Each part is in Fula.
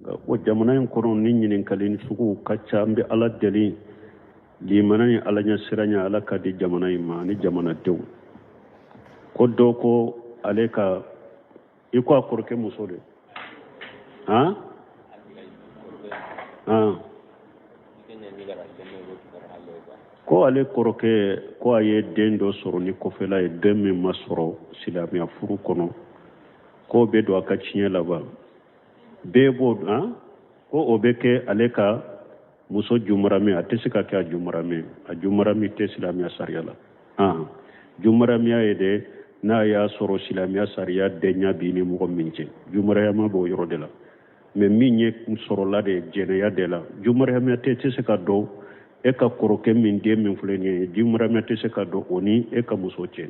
o jamana in kono ni ɲininkali ni sugu ka ca an bɛ ala deli limana ni ala ɲɛ siranya ala ka di jamana in ma ni jamanadenw ko dɔ ko ale ka i ko a kɔrɔkɛ muso de ko ale kɔrɔkɛ ko a ye den dɔ sɔrɔ ni kɔfɛla ye den min ma sɔrɔ silamɛya furu kɔnɔ ko bɛ don a ka tiɲɛ laban bɛɛ b'o ko o bɛ kɛ ale ka muso jumarami a tɛ se ka kɛ a jumarami tɛ silamɛya sariya la jumaramiya ye de n'a y'a sɔrɔ silamɛya sariya dɛnya bi ni mɔgɔ min cɛ jumarayama b'o yɔrɔ de la mais min ye sɔrɔla de jɛnɛya de la jumaramiya tɛ se ka dɔn e ka kɔrɔkɛ min den min filɛ nin ye jumaramiya tɛ se ka dɔn o ni e ka muso cɛ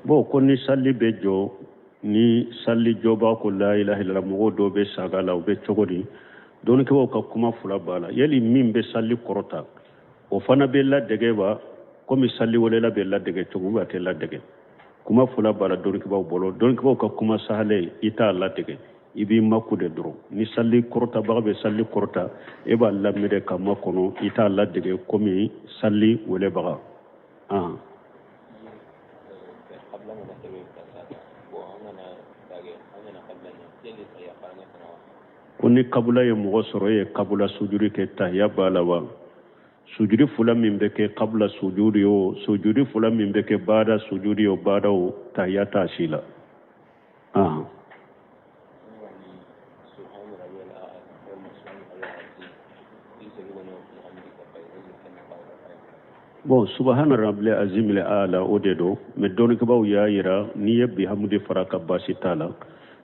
bon ko ni sali bɛ jɔ ni sali jɔba ko la ilaha illallah mɔgɔw dɔw bɛ saga la u bɛ cogo di dɔnnikɛlaw ka kuma fila b'a la yali min bɛ sali kɔrɔta o fana bɛ ladege wa komi sali wɛrɛla bɛ ladege cogo min a tɛ ladege kuma fila b'a la dɔnnikɛlaw bolo dɔnnikɛlaw ka kuma sahale i t'a ladege i b'i maku de dɔrɔn ni sali kɔrɔtabaga bɛ sali kɔrɔta e b'a lamɛn ka makɔnɔ i t'a ladege komi sali wɛrɛbaga ko ni kabula ye mɔgɔ sɔrɔ e ye kabula sujudi kɛ tahiya b'a la wa sujudi fula min bɛ kɛ kabula sujudi o sujudi fula min bɛ kɛ baada sujudi o baada o tahiya t'a si la bon subhana rabbil azim le ala o de do mais dɔnnikɛbaw y'a yira n'i ye bihamdi fara ka basi t'a la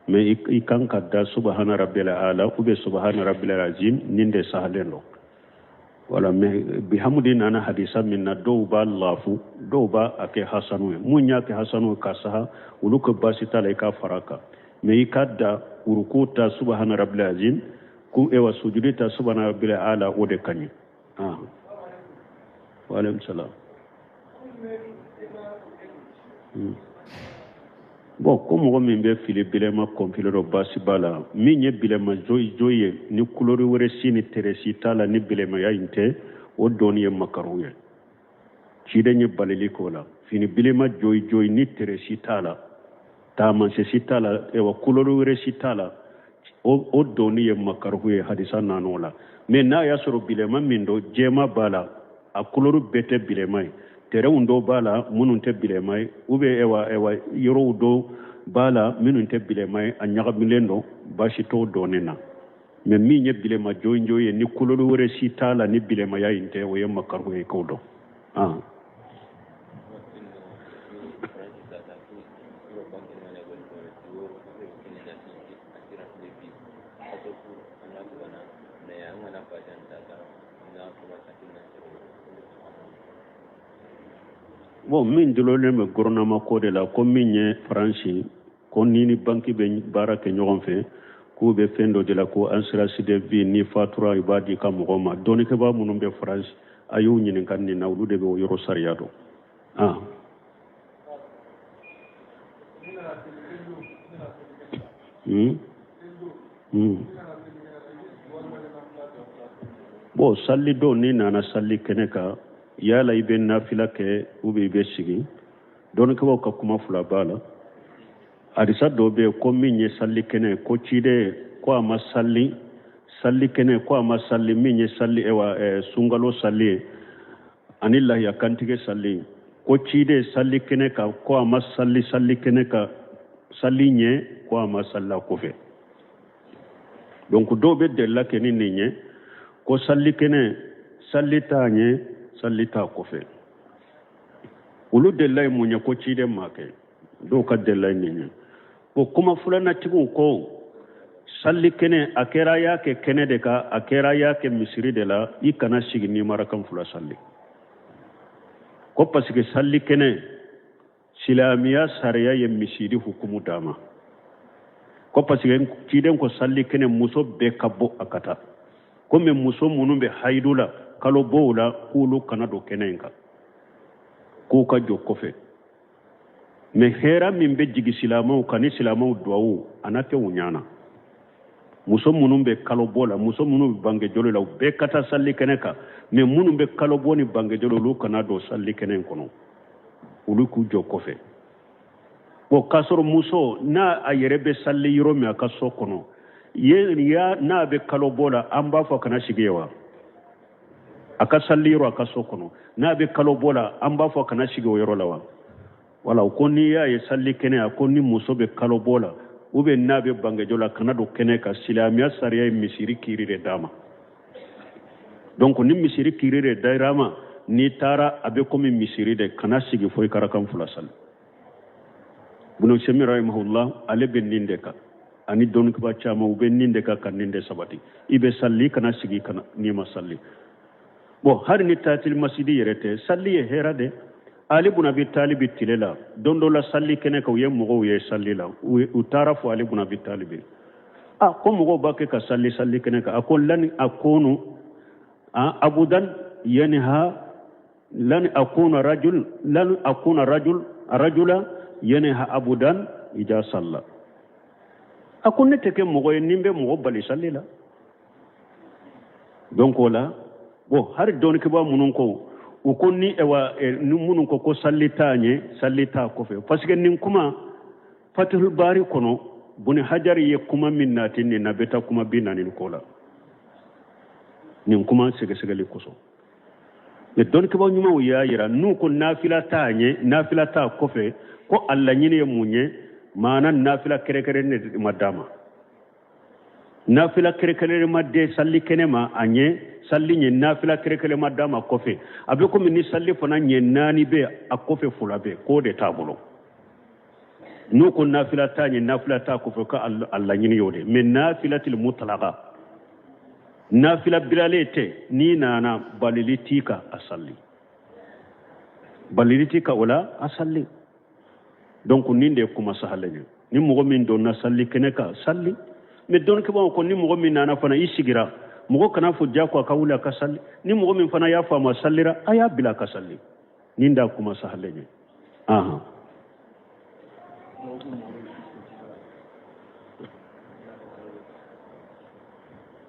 mais i kan ka da subhana rabbil ala ou bien subhana rabbil azim nin de sahalen do wala mais bihamdi nana hadisa min na dɔw b'a lafu dɔw b'a a kɛ hasanu ye mun y'a kɛ hasanu ka saha olu ka basi t'a la i ka fara kan mais i ka da uruku ta subhana rabbil azim ko ewa sujudi ta subhana rabbil ala o de kan ye wa alaikum salam bon ko mɔgɔ min bɛ fili bilema kɔnfile dɔ basi b'a la min ye bilema joyi ye ni kulori wɛrɛ si ni teresi t'a la ni bilemaya in tɛ o dɔɔni ye makaru ye ciden ye balili k'o la fini bilema joyi ni teresi t'a la taamasesi t'a la ewa kulori wɛrɛ si t'a la o dɔɔni ye makaru ye hadisa nan'o la mais n'a y'a sɔrɔ bilema min don jɛma b'a la a kulori bɛɛ tɛ bilema ye terɛnw dɔw b'a la minnu tɛ bilema ye ou bien ewa yɔrɔw dɔw b'a la minnu tɛ bilema ye a ɲagamilen don basi t'o dɔɔnin na mais min ye bilema joyi ye ni kulori wɛrɛ si t'a la ni bilemaya in tɛ o ye makaru ye k'o dɔn bon min dilolen bɛ gouvernement ko de la ko min ye faransi ko ni banki bɛ baara kɛ ɲɔgɔn fɛ k'u bɛ fɛn dɔ de la ko assurance de vie ni fatura i b'a di ka mɔgɔ ma dɔnnikɛbaa minnu bɛ faransi a y'u ɲininka nin na olu de bɛ o yɔrɔ sariya dɔn bon sali don ni nana sali kɛnɛ kan yala i bɛ nafila kɛ ou bien i bɛ sigi dɔnnikɛbaw ka kuma fila b'a la hadisa dɔw bɛ yen ko min ye sali kɛnɛ ko ciden ko a ma sali kɛnɛ ko a ma sali min ye sali sunkalo sali ye ani lahiya kantigɛ sali ko ciden sali kɛnɛ kan ko a ma sali kɛnɛ kan sali ɲɛ ko a ma sali a kɔfɛ donc dɔw bɛ delila kɛ ni nin ye ko sali kɛnɛ sali t'a ɲɛ sali t'a kɔfɛ olu delila ye mun ye ko ciden ma kɛ dɔw ka delila ye nin ye o kuma filanatigiw ko sali kɛnɛ a kɛra y'a kɛ kɛnɛ de kan a kɛra y'a kɛ misiri de la i kana sigi ni marakan fila sali ko parce que sali kɛnɛ silamɛya sariya ye misiri hukumu d'a ma ko parce que ciden ko sali kɛnɛ muso bɛɛ ka bɔ a ka taa comme muso minnu bɛ hayidu la kalo bɔw la k'olu kana don kɛnɛ in kan k'u ka jɔ kɔfɛ mais hɛra min bɛ jigi silamɛw kan ni silamɛw duwawu a na tɛ u ɲana muso minnu bɛ kalo bɔ la muso minnu bɛ bangejolo la u bɛɛ ka taa salli kɛnɛ kan mais minnu bɛ kalo bɔ ni bangejolo olu kana don salli kɛnɛ in kɔnɔ olu k'u jɔ kɔfɛ bon k'a sɔrɔ muso n'a a yɛrɛ bɛ salli yɔrɔ min a ka so kɔnɔ n'a bɛ kalo bɔ la an b'a fɔ kana sigi wa a ka salli yɔrɔ a ka so kɔnɔ n'a bɛ kalo bɔ la an b'a fɔ kana sigi o yɔrɔ la wa wala ko n'i y'a ye salli kɛnɛ a ko ni muso bɛ kalo bɔ la ou bien n'a bɛ bangejo la kana don kɛnɛ kan silamɛya sariya ye misiri kiiri de d'a ma donc ni misiri kiiri de dira ma n'i taara a bɛ komi misiri de kana sigi fo i karakan fila sali Ibn Usaymin rahimahullah ale bɛ nin de kan ani dɔnniba caman u bɛ nin de kan ka nin de sabati i bɛ salli kana sigi kana n'i ma salli bon hali ni taatil masidi yɛrɛ tɛ salli ye hɛra de Ali ibn Abi Talib tile la don dɔ la salli kɛnɛ kan u ye mɔgɔw ye salli la u taara fɔ Ali ibn Abi Talib ko mɔgɔw b'a kɛ ka salli kɛnɛ kan a ko lan akunu abudan yanha lan akuna rajula yanha abudan ija salla a ko ne tɛ kɛ mɔgɔ ye ni bɛ mɔgɔ bali salli la donc o la bon hari dɔnniba minnu ko u ko ni minnu ko salli t'a ɲɛ salli t'a kɔfɛ parce que nin kuma Fatihul Bari kɔnɔ Buni Hajar ye kuma min nati nin na bɛ taa kuma 40 ko la nin kuma sɛgɛsɛgɛli kosɔn mais dɔnnibaw ɲumanw y'a yira n'u ko nafila t'a ɲɛ nafila t'a kɔfɛ ko a laɲini ye mun ye maana nafila kɛrɛkɛrɛnnen de ma d'a ma nafila kɛrɛkɛrɛnnen ma de salli kɛnɛ ma a ɲɛ salli ɲɛ nafila kɛrɛkɛrɛnnen ma d'a ma kɔfɛ a bɛ komi ni salli fana ɲɛ 4 bɛ a kɔfɛ 2 bɛ k'o de t'a bolo n'u ko nafila t'a ɲɛ nafila t'a kɔfɛ ko a laɲini y'o de mais nafilatil mutlaka nafila bilalen tɛ n'i nana balili t'i kan a salli balili t'i kan o la a salli donc nin de ye kuma sahalen ye ni mɔgɔ min donna salli kɛnɛ kan salli mais dɔnnibaw ko ni mɔgɔ min nana fana i sigira mɔgɔ kana fɔ jako a ka wuli a ka salli ni mɔgɔ min fana y'a faamu a sallira a y'a bila a ka salli nin da kuma sahalen ye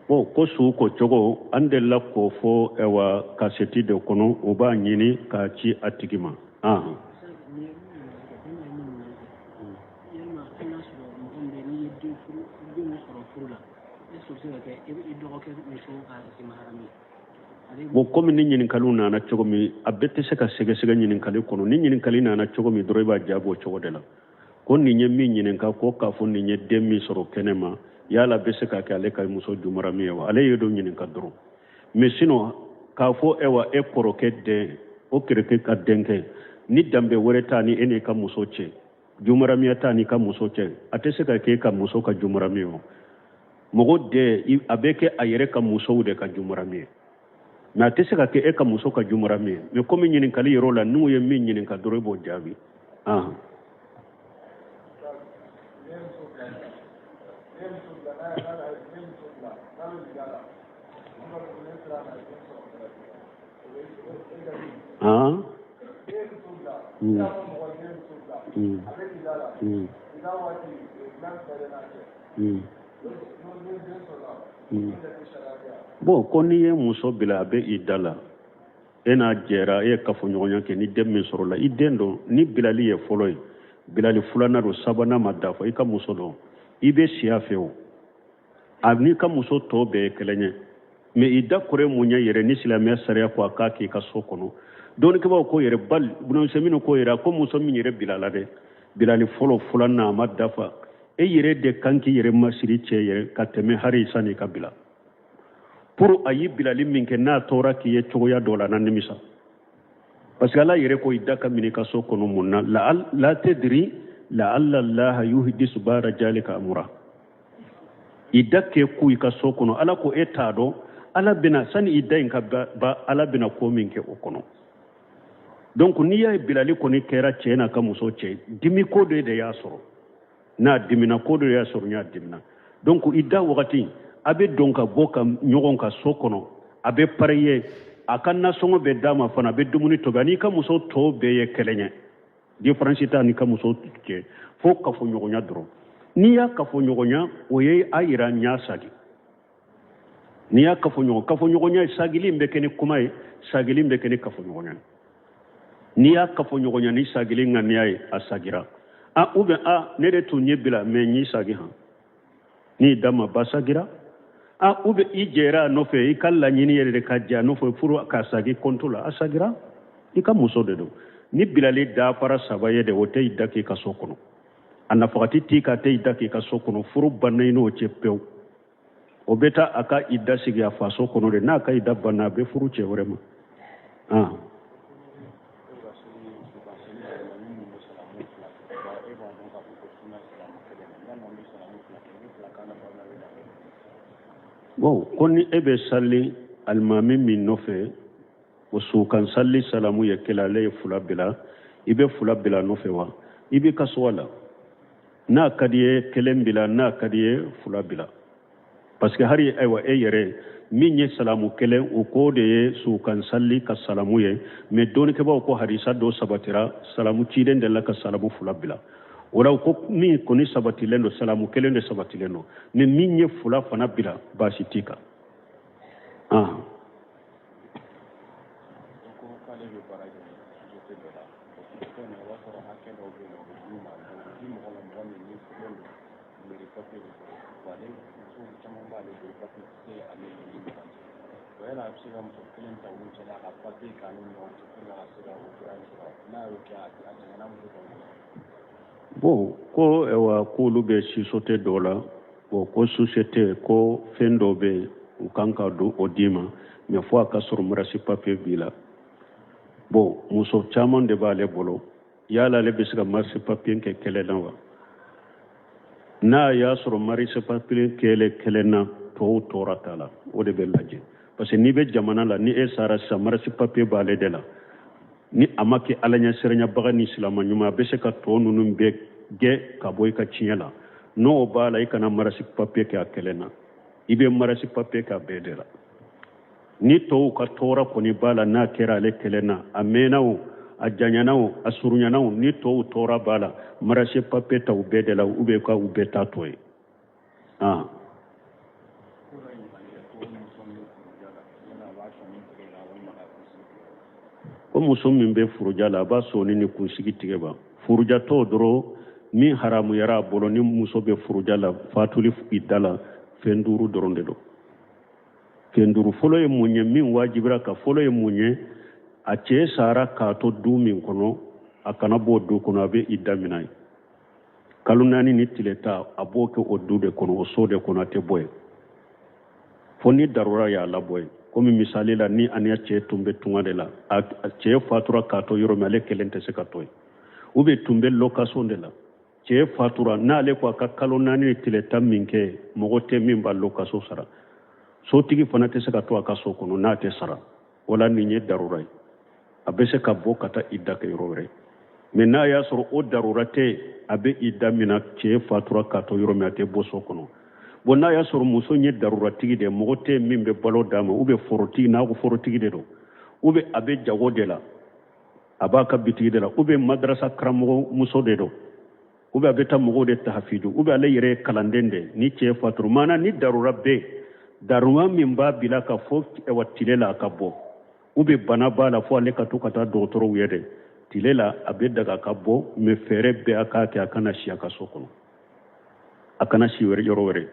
bon ko su ko cogo an delila k'o fɔ kaseti de kɔnɔ o b'a ɲini k'a ci a tigi ma bon comme ni ɲininkaliw nana cogo min a bɛɛ tɛ se ka sɛgɛsɛgɛ ɲininkali kɔnɔ ni ɲininkali nana cogo min dɔrɔn i b'a jaabi o cogo de la ko nin ye min ɲininka ko k'a fɔ nin ye den min sɔrɔ kɛnɛ ma yala bɛ se ka kɛ ale ka muso jumara min ye wa ale ye dɔ ɲininka dɔrɔn mais sinon k'a fɔ e kɔrɔkɛ den o kɛrɛkɛ ka denkɛ ni danbe wɛrɛ t'a ni e n'i ka muso cɛ jumara min t'a n'i ka muso cɛ a tɛ se ka kɛ e ka muso ka jumara min ye mɔgɔ den a bɛ kɛ a yɛrɛ ka musow de ka jumara min ye mais a tɛ se ka kɛ e ka muso ka jumara min ye mais comme ɲininkali yɔrɔ la n'u ye min ɲininka dɔrɔn i b'o jaabi bon ko n'i ye muso bila a bɛ i da la e n'a jɛra e ye kafoɲɔgɔnya kɛ ni den min sɔrɔla i den dɔn ni bilali ye fɔlɔ ye bilali filanan don sabanan ma dafa i ka muso dɔn i bɛ si a fɛ o a n'i ka muso tɔ bɛɛ ye kɛlɛ ɲɛ mais i da kɔrɔ mun ɲɛ yɛrɛ ni silamɛya sariya ko a k'a k'i ka so kɔnɔ dɔnnikɛbaw ko yɛrɛ bali Ibn Usaymin ko yɛrɛ ko muso min yɛrɛ bilala dɛ bilali fɔlɔ filanan a ma dafa e yɛrɛ de kan k'i yɛrɛ masiri cɛ yɛrɛ ka tɛmɛ hali san'i ka bila pour a ye bilali min kɛ n'a tɔɔra k'i ye cogoya dɔ la na nimisa parce que ala yɛrɛ ko i da ka minɛ i ka so kɔnɔ mun na la tadri la'alla Allah yuhdisu ba'da jalika amra i da kɛ ku i ka so kɔnɔ ala ko e t'a dɔn ala bɛna sani i da in ka ba ala bɛna ko min kɛ o kɔnɔ donc n'i y'a ye bilali kɔni kɛra cɛ n'a ka muso cɛ dimi ko de y'a sɔrɔ n'a dimina ko de y'a sɔrɔ n'a dimina donc i da wagati a bɛ don ka bɔ ka ɲɔgɔn ka so kɔnɔ a bɛ pariye a ka nasɔngɔ bɛ d'a ma fana a bɛ dumuni tobi ani ka muso tɔw bɛɛ ye kɛlɛ ɲɛ différence t'a ni ka muso cɛ fo kafoɲɔgɔnya dɔrɔn n'i y'a kafoɲɔgɔnya o ye a yira ɲa sagi n'i y'a kafoɲɔgɔnya sagili bɛ kɛ ni kuma ye sagili bɛ kɛ ni kafoɲɔgɔnya n'i y'a kafoɲɔgɔnya ni sagili ŋaniya ye a sagira ou bien ne de tun ye bila mais n'i sagi han n'i da ma ba sagira ou bien i jɛra a nɔfɛ i ka laɲini yɛrɛ de ka jɛ a nɔfɛ furu ka sagi konto la a sagira i ka muso de don ni bilali dafara saba ye de o tɛ i da k'i ka so kɔnɔ a nafagati t'i ka tɛ i da k'i ka so kɔnɔ furu banna i n'o cɛ pewu o bɛ taa a ka i da sigi a faso kɔnɔ de n'a ka i da banna a bɛ furu cɛ wɛrɛ ma bon ko ni e bɛ sali alimami min nɔfɛ o sukan sali salamu ye kɛlɛ ale ye fula bila i bɛ fula bila nɔfɛ wa i bɛ kaso la n'a ka di ye kelen bila n'a ka di ye fula bila parce que hari ayiwa e yɛrɛ min ye salamu kelen o ko de ye sukan sali ka salamu ye mais dɔɔnikɛbaaw ko hadisa dɔ sabatira salamu cilen de la ka salamu fula bila o la ko min kɔni sabatilen don salamu kelen de sabatilen don mais min ye fula fana bila baasi t'i kan bon ko k'olu bɛ sisote dɔ la bon ko société ko fɛn dɔ bɛ u kan ka don o d'i ma mais fo a ka sɔrɔ marasi papier b'i la bon muso caman de b'ale bolo yala ale bɛ se ka marasi papier kɛ kɛlɛ na wa n'a y'a sɔrɔ marasi papier kɛlɛ na tɔw tɔɔrɔ t'a la o de bɛ lajɛ parce que n'i bɛ jamana la ni e sara sisan marasi papier b'ale de la ni a ma kɛ ala ɲɛsiranɲɛbaga ni silama ɲuman a bɛ se ka tɔ ninnu bɛɛ gɛn ka bɔ i ka tiɲɛ la n'o b'a la i kana marasi papier kɛ a kɛlɛ na i bɛ marasi papier kɛ a bɛɛ de la ni tɔw ka tɔɔrɔ kɔni b'a la n'a kɛra ale kɛlɛ na a mɛnna o a janyana o a surunyana o ni tɔw tɔɔrɔ b'a la marasi papier ta u bɛɛ de la u bɛ ka u bɛɛ ta tɔ ye ko muso min bɛ furuja la a b'a sɔni ni kunsigi tigɛ ba furujatɔ dɔrɔn min haramuyara a bolo ni muso bɛ furuja la fatuli i da la fɛn duuru dɔrɔn de don fɛn duuru fɔlɔ ye mun ye min wajibira ka fɔlɔ ye mun ye a cɛ sara k'a to du min kɔnɔ a kana bɔ du kɔnɔ a bɛ i da minɛ ye kalo naani ni tile ta a b'o kɛ o du de kɔnɔ o so de kɔnɔ a tɛ bɔ yen fo ni darura y'a labɔ yen komi misali la ni aniya cɛ tun bɛ tunga de la a cɛ fatura k'a to yɔrɔ min ale kelen tɛ se ka to yen u bɛ tun bɛ location de la cɛ fatura n'ale ko a ka kalo naani ni tile tan min kɛ mɔgɔ tɛ min b'a location sara sotigi fana tɛ se ka to a ka so kɔnɔ n'a tɛ sara wala nin ye darura ye a bɛ se ka bɔ ka taa i da kɛ yɔrɔ wɛrɛ mais n'a y'a sɔrɔ o darura tɛ a bɛ i da min na cɛ fatura k'a to yɔrɔ min a tɛ bɔ so kɔnɔ bon n'a y'a sɔrɔ muso ye daruratigi de mɔgɔ tɛ min bɛ balo d'a ma ou bien forotigi n'a ko forotigi de don ou bien a bɛ jago de la a b'a ka bitigi de la ou bien madrasa karamɔgɔ muso de don ou bien a bɛ taa mɔgɔw de tahafiju ou bien ale yɛrɛ ye kalanden de ni cɛ fatura maana ni darura bɛ darura min b'a bila ka fɔ tile la a ka bɔ ou bien bana b'a la fo ale ka to ka taa dɔgɔtɔrɔw ye dɛ tile la a bɛ daga ka bɔ mais fɛɛrɛ bɛɛ a k'a kɛ a kana si a ka so kɔnɔ a kana si yɔrɔ wɛrɛ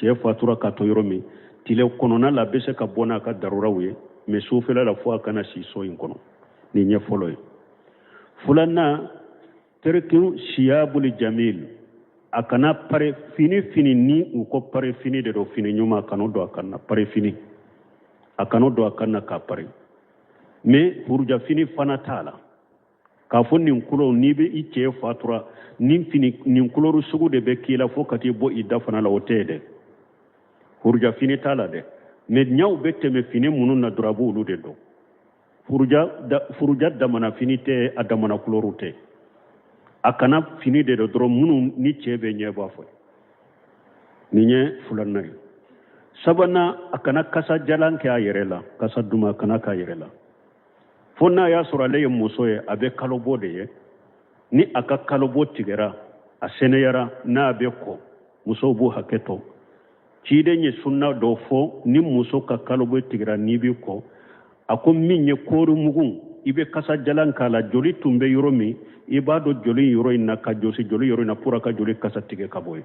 cɛ fatura k'a to yɔrɔ min tile kɔnɔna la a bɛ se ka bɔ n'a ka daruraw ye mais sufɛla la fo a kana si so in kɔnɔ nin ɲɛ fɔlɔ ye filanan terikun siyabuli jamil a kana pare fini ni u ko pare fini de don fini ɲuman a kana don a kan na pare fini a kana don a kan na k'a pare mais furuja fini fana t'a la k'a fɔ nin kulo n'i bɛ i cɛ fatura nin kulɔru sugu de bɛ k'i la fo ka t'i bɔ i da fana la o tɛ ye dɛ furuja fini t'a la dɛ mais ɲaw bɛ tɛmɛ fini minnu na dɔrɔn a b'olu de dɔn furuja damana fini tɛ a damana kulɔru tɛ a kana fini de dɔn dɔrɔn minnu ni cɛ bɛ ɲɛ b'a fɔ nin ye filanan ye sabana akana kasa jalan ke ayerela kasa duma kana ka ayerela fonna ya surale muso ye abe kalobo de ye ni aka kalobo tigera a seneyara na be ko muso bu haketo cide nye sunna do fo ni muso ka kalobo tigera ni bi ko ako minye koru mugun ibe kasa jalan kala joli tumbe yoromi ibado joli yoro ina ka josi joli yoro ina pura ka joli kasa tige kaboy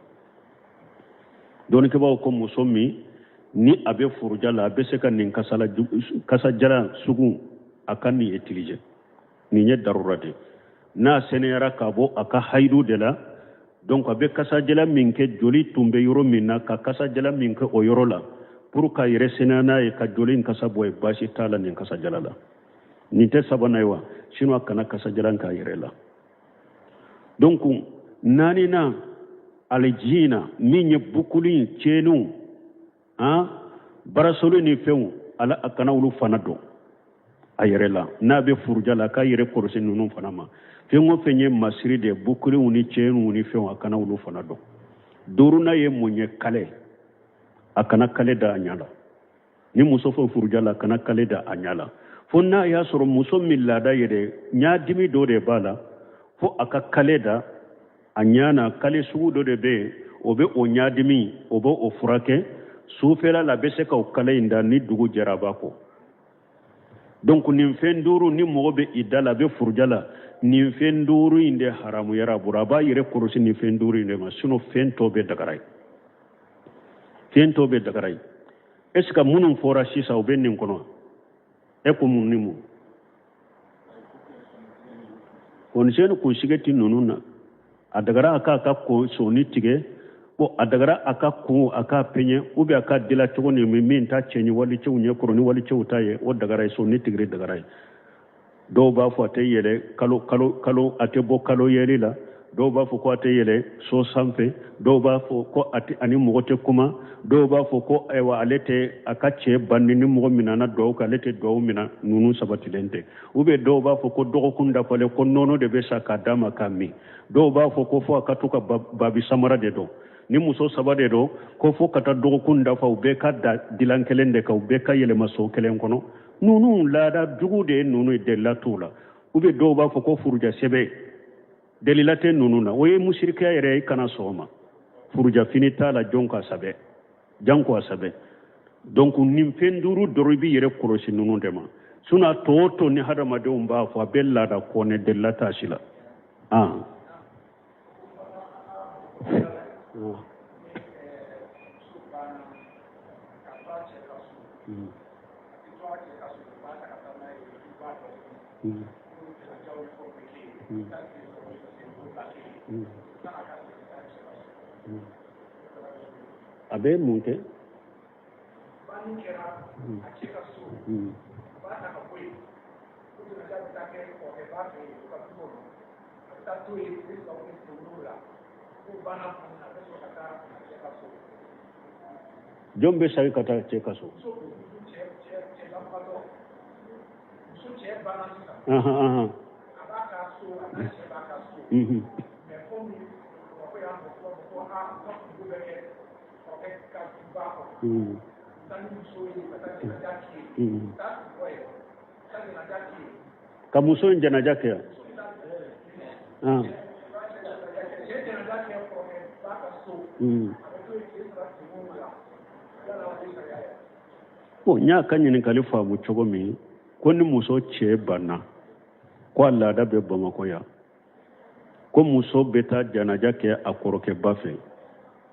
don ke bawo ko muso mi ni abe furujala abe se ka nin kasa jalan sugun akan ni utiliser ni nye darurate na seneyara kabo aka haidu de la donc abe kasa jala minke joli tumbe yoro minna ka kasa jala minke o yoro la pour ka yere senana e ka joli kasa boy bashi tala nin kasa jala la ni te sabana wa sino kana kasa jala ka yere la donc nani na aljina minye bukuli chenu barasolo ni few ala akana ulu fanado ayerela na be furujala ka yere korose nunu fanama fengo fenye masiri de bukuli uni chenu uni few akana ulu fanado duruna ye munye kale akana kale da anyala ni muso fo furujala akana kale da anyala fonna ya soro muso millada yede nya dimi do de bala fo aka kale da anyana kale sugu do de be obe o nya dimi obe o furake sufela la bese ka kale inda ni dugu jaraba ko donc nin fenduru ni mobe idala be furjala nin fenduru inde haramu yara buraba yere kurusi ni fenduru inde ma sino fento be dagaray est ce que munum fora sisa o ben nin kono e ko mun nimu on seno ko sigeti nonuna adagara aka ko so ni tige bo adagara aka ku aka penye ubi aka dila togo ni min ta chenyi wali chewu nye koroni wali chewu taye o dagara so ni tigre dagara do ba fo te yele kalo ate bo kalo yele la do ba fo ko ate yele so sampe do ba fo ko ate ani mogote kuma do ba fo ko ewa alete aka che banni ni mogo minana do ka lete do mina nunu sabati lente ube do ba fo ko dogo kunda fale ko nono de be saka dama kami do ba fo ko fo aka tuka babi samara de do ni muso sabade do ko fo kata dogo kunda fa ube ka dilan kelen de ka ube ka yele maso kelen kono nunu lada dugu de nunu de la tula ube do ba fo ko furuja sebe delilate nunu na oye mushrika yere kana soma furuja finita la jonka sabe janko sabe donc nim fenduru dorobi yere korosi nunu de ma suna toto ni hadama de umba fo bella da ko ne delata shila abe munke jombe sai kata chekaso kamuso njana jake ko nya kanyin kalifa mu chogo mi ko ni muso che bana ko Allah da be bama ko ya ko muso beta janaja ke akoroke bafe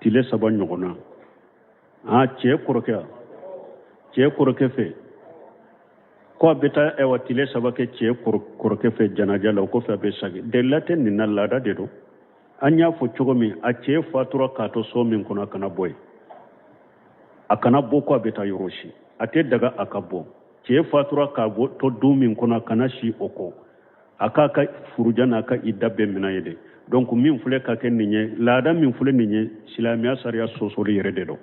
tile saba nyogona che koroke fe ko beta e watile saba ke che koroke fe janaja la ko fe be sagi delate ni na lada de do anya fo chogo mi a che fatura ka to so min kuna kana boy akana boko beta yoroshi ate daga akabo che fatura ka bo to dumin kuna kana shi oko akaka furujana ka idabbe mina yede donc min fule ka ken ninye lada min fule ninye silamiya sariya sosori yere de do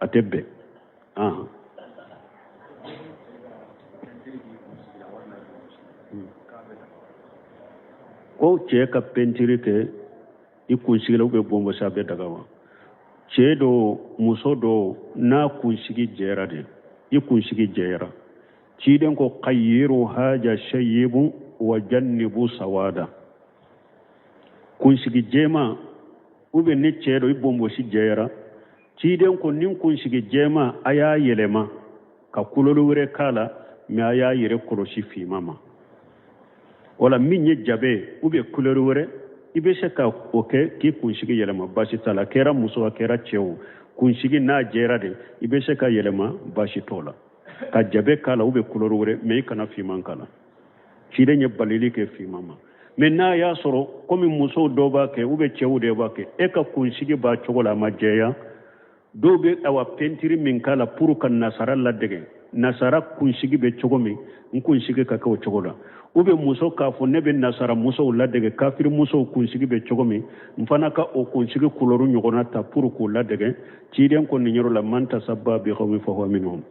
atebbe ko che ka pentiri ke ikunsigila ube bombo sabe daga wa cɛ dɔ muso dɔ n'a kunsigi jɛra de i kunsigi jɛra ciden ko khayyiru haja shayyibu wa jannibu sawada kunsigi jɛma ni cɛ dɔ i bonbosi jɛra ciden ko nin kunsigi jɛma a y'a yɛlɛma ka kulolu wɛrɛ k'a la mais a y'a yɛrɛ kɔlɔsi finma ma wala min ye jabe couleur wɛrɛ i bɛ se ka o kɛ k'i kunsigi yɛlɛma basi t'a la kɛra muso a kɛra cɛ o kunsigi n'a jɛra de i bɛ se ka yɛlɛma basi t'o la ka jabe k'a la couleur wɛrɛ mais i kana finman k'a la ciden ye balili kɛ finma ma mais n'a y'a sɔrɔ komi musow dɔw b'a kɛ cɛw de b'a kɛ e ka kunsigi b'a cogo la a ma jɛya dɔw bɛ awa pentiri min k'a la pour ka nasara ladege nasara kunsigi bɛ cogo min n kunsigi ka kɛ o cogo la muso k'a fɔ ne bɛ nasara musow ladege kafiri musow kunsigi bɛ cogo min n fana ka o kunsigi couleur ɲɔgɔnna ta pour k'o ladege ciden ko nin yɔrɔ la man tasabba bi qawmin fahuwa minhum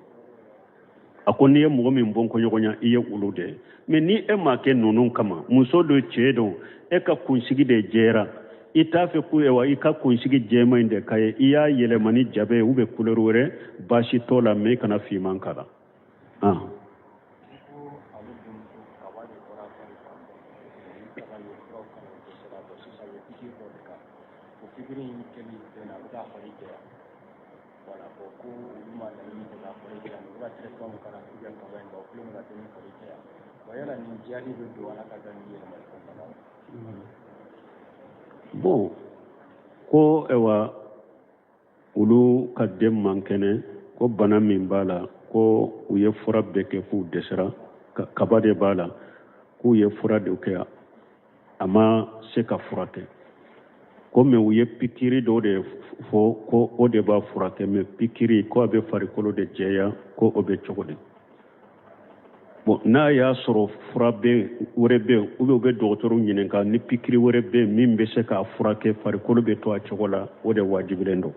a ko n'i ye mɔgɔ min bɔn kɔɲɔgɔnya i ye olu de ye mais ni e m'a kɛ ninnu kama muso dɔ cɛ dɔ e ka kunsigi de jɛra i t'a fɛ ko wa i ka kunsigi jɛma in de ka ye i y'a yɛlɛma ni jabe ye couleur wɛrɛ baasi t'o la mais i kana finman k'a la bon ko ewa ulu ka den man kɛnɛ ko bana min b'a la ko u ye fura bɛɛ kɛ k'u dɛsɛra kaba de b'a la k'u ye fura de kɛ a ma se ka furakɛ ko mais u ye pikiri dɔ de fɔ ko o de b'a furakɛ mais pikiri ko a bɛ farikolo de jɛya ko o bɛ cogo di bon n'a y'a sɔrɔ fura wɛrɛ bɛ yen u bɛ dɔgɔtɔrɔw ɲininka ni pikiri wɛrɛ bɛ yen min bɛ se k'a furakɛ farikolo bɛ to a cogo la o de wajibilen don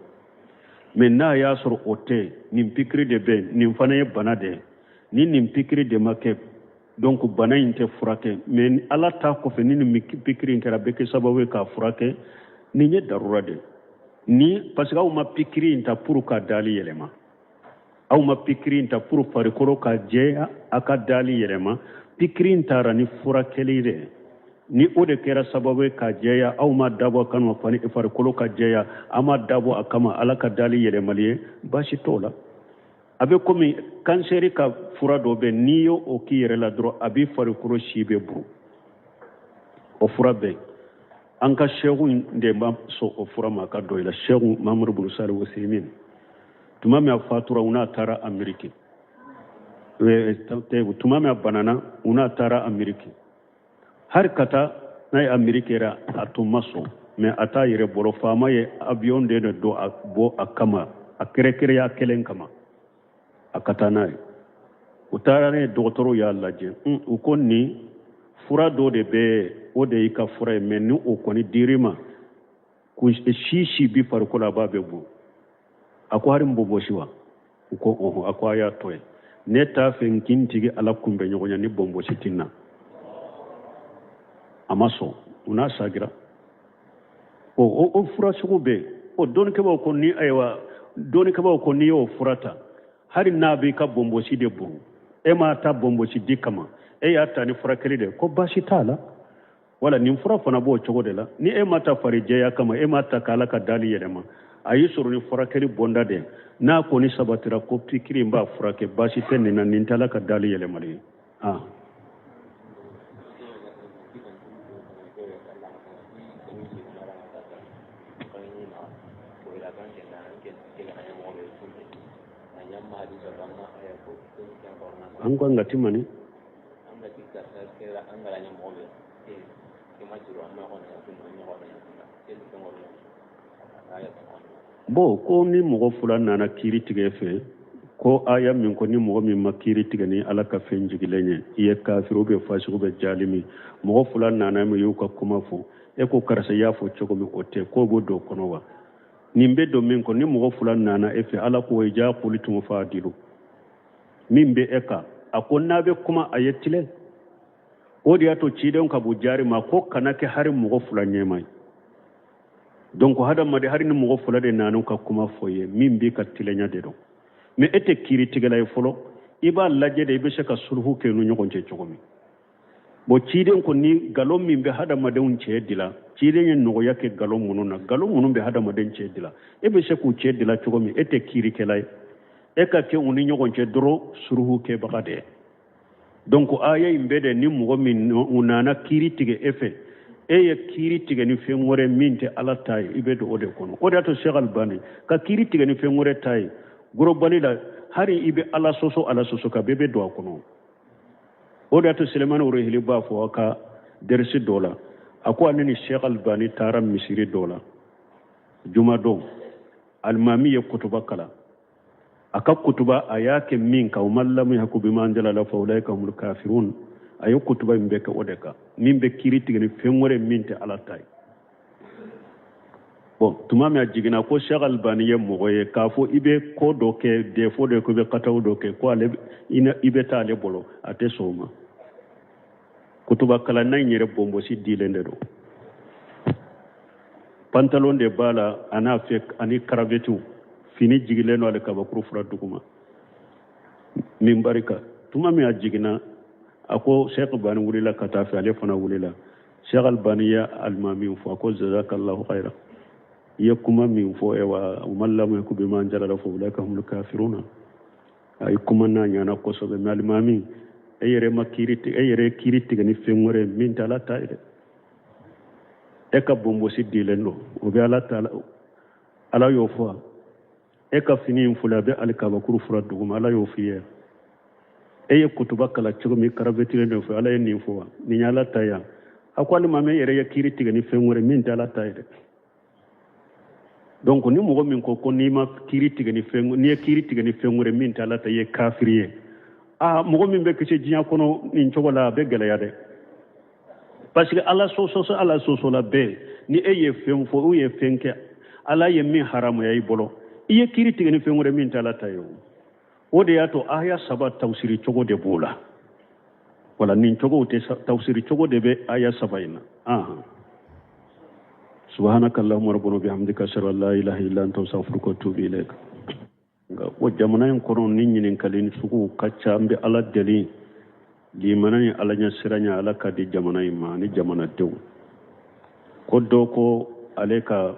mais n'a y'a sɔrɔ o tɛ nin pikiri de bɛ yen nin fana ye bana de ye ni nin pikiri de ma kɛ donc bana in tɛ furakɛ mais ala ta kɔfɛ ni nin pikiri in kɛra bɛ kɛ sababu ye k'a furakɛ nin ye darura de ni parce que aw ma pikiri in ta pour ka dali yɛlɛma aw ma pikiri in ta pour farikolo ka jɛya a ka dali yɛlɛma pikiri in taara ni furakɛli de ni o de kɛra sababu ye ka jɛya aw ma dabɔ a kama farikolo ka jɛya a ma dabɔ a kama ala ka dali yɛlɛmali ye baasi t'o la a bɛ komi kansɛri ka fura dɔ bɛ n'i y'o k'i yɛrɛ la dɔrɔn a b'i farikolo si bɛ buru o fura bɛ an ka sɛgu de ma sɔn o fura ma ka dɔ i la sɛgu mamadu bulu sari wasimin tuma min a fatura u n'a taara ameriki tuma min a banana u n'a taara ameriki hari ka taa n'a ye ameriki yɛrɛ a tun ma sɔn mais a t'a yɛrɛ bolo faama ye avion de don a bɔ a kama a kɛrɛkɛrɛya kelen kama a ka taa n'a ye u taara ne dɔgɔtɔrɔw y'a lajɛ u ko nin fura dɔ de bɛ o de y'i ka fura ye mais ni o kɔni dir'i ma si bi farikolo a b'a bɛ bɔ a ko hari n b'o bɔsi wa u ko a ko a y'a to ye ne t'a fɛ n k'i tigi ala kunbɛ ɲɔgɔn ya ni bɔnbɔsi tɛ na a ma sɔn u n'a sagira o fura sugu bɛ yen dɔnnikɛbaw ko ni ayiwa dɔnnikɛbaw ko n'i y'o fura ta hari n'a b'i ka bɔnbɔsi de buru e m'a ta bɔnbɔsi di kama e y'a ta ni furakɛli de ko baasi t'a la wala nin fura fana b'o cogo de la ni e ma ta farijɛya kama e ma ta k'ala ka dali yɛlɛma a y'i sɔrɔ ni furakɛli bɔnda de n'a kɔni sabatira ko pikiri in b'a furakɛ baasi tɛ nin na nin tɛ ala ka dali yɛlɛmali ye an ko an ka timani bon ko ni mɔgɔ fila nana kiiri tigɛ fɛ ko aya min ko ni mɔgɔ min ma kiiri tigɛ ni ala ka fɛn jigilen ye i ye kafiri bɛ fasigo bɛ jalimi mɔgɔ fila nana min y'u ka kuma fɔ e ko karisa y'a fɔ cogo min o tɛ k'o b'o don kɔnɔ wa nin bɛ don min kɔ ni mɔgɔ fila nana e fɛ ala ko ja kuli tun fa dilu min bɛ e kan a ko n'a bɛ kuma a ye tile o de y'a to cidenw ka bɔ jari ma ko kana kɛ hari mɔgɔ fila ɲɛma ye donc hada made hari ni mo fula de nanu ka kuma foye min bi ka tilenya de do mais ete kiri tigala e folo iba laje de be ka sulhu ke no nyogon ce cogomi bo ciden ko ni galom min be hada made un ce dila ciden en no yake galom mununa galom munun be hada made ce dila e be ku ce dila cogomi ete kiri kelay e ka ke uni nyogon ce dro sulhu ke bagade donc aya imbede ni mo min unana kiri tige efe eye kiri tige ni fengore minte ala tay ibe do ode kono ode to Sheikh Albani ka kiri tige ni fengore tay goro balila hari ibe ala soso ka bebe do kono ode to Suleiman urehili ba fo ka dersi dola ako anani Sheikh Albani taram misiri dola juma do almami ya kutuba kala aka kutuba ayake min ka umallamu yakubi manjala la faulaika humul kafirun ayo kutuba mbeka odeka mimbe kiriti gani fengore minte ala tay bon tumami ajigina ko Sheikh Albani ye mogoye kafo ibe ko doke defo de ko be kataw doke ko ale ina ibe ta ale bolo ate soma kutuba kala nay nyere bombo si dilende do pantalon de bala ana fek ani karavetu fini jigileno ale kabakuru fura duguma min barika tumami ajigina ako Sheikh Albani wulila katafi ale fana wulila Sheikh Albani ya almami fo ako jazakallahu khaira ya kuma min fo ewa umallamu yakubi man jalala fo ulaka humul kafiruna ay kuma na nyana ko so be almami eyere makiriti eyere kiriti gani fengore min tala taide e ka bombo siddi lenno o be ala taala ala yo fo e ka fini fula be alkabakuru fura duguma ala yo fiye eye kutuba kala chogomi karabetire no fo ala ni fo ni nyala taya akwali mame yere ya kiriti gani fengore min tala taide donc ni mogo min ko ni ma kiriti gani fengo ni kiriti gani fengore min tala taye kafiriye mogo min be kece jinya kono ni chogola be gala yade parce que ala so la be ni eye feng fo o ye fenke ala ye min haramu yayi bolo iye kiriti gani fengore min tala tayo ode yato aya saba tawsiri chogo de bula wala nin chogo te tawsiri chogo de be aya saba ina subhanaka allahumma rabbana bihamdika ashhadu an la ilaha illa anta astaghfiruka wa atubu ilaik ko jamana en kono nin nyinin kalini suku kacca ambe ala deli di manani ala nya siranya ala kadi jamana ima ni jamana dew ko do ko aleka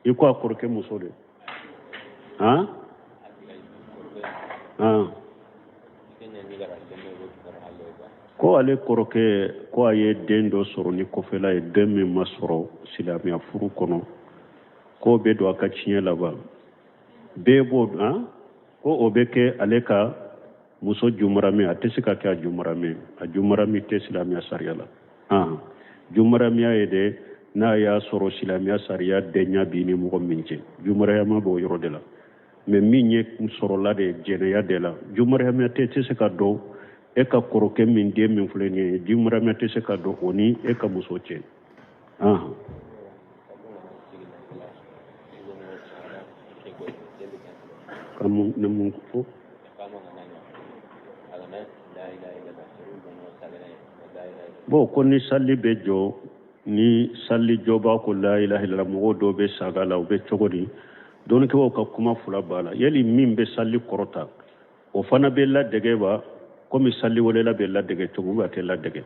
iko akorke musode ko ale koroke ko aye den do soro ni kofela e demme masoro silamia furu kono ko be do aka cinye laba be bo ko obeke ale ka muso jumarame atesika ka jumarame a jumarame te silamia sariala jumarame ayede na ya soro silamia saria denya bini mo minje jumarama bo yoro de la mais minye soro la de jeneya de la jumarame te tesika do e ka koroke min de min fuleni jumarame te tesika do oni e ka muso ce kamu namun ko bo ko ni salli be jo ni salli joba ko la ilaha illa mo do be sagala be chogodi don ko ka kuma fula bala yali min be salli korota o fana be la dege ba ko mi salli wala la be la dege chogu ba te la dege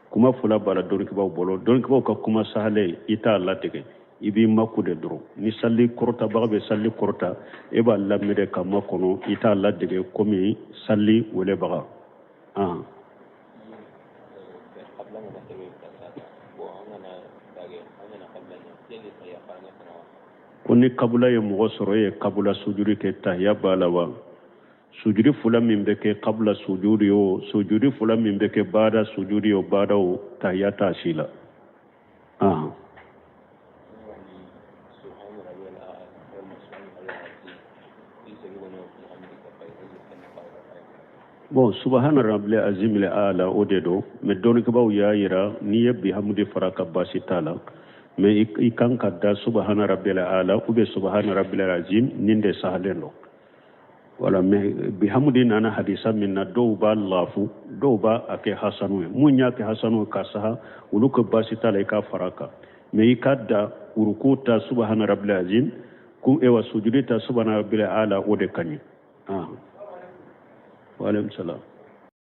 kuma fula bala don ko bolo don ko ka kuma sahale ita la dege ibi makude dro ni salli korota ba be salli korota e ba la mede kama kono ita la dege ko mi salli wala ba koni kabula ye mogo soro ye kabula sujudi ke tahya balawa sujudi fula min be ke kabla sujudi o sujudi fula min be ke bada sujudi o bada o tahya tasila bon subhana rabbil azim al ala odedo me don ko baw ya yira ni yebbi hamdi faraka basitala mais i kan ka da subhana rabbil ala ube subhana rabbil azim ninde sahaleno wala mais bi hamdi nana hadisa minna do ba lafu do ba ake hasanu munya ke hasanu ka saha uluko basitala ka faraka me ikadda urukuta subhana rabbil azim ku ewa sujudita subhana rabbil ala ode kanyi wa alaikum salam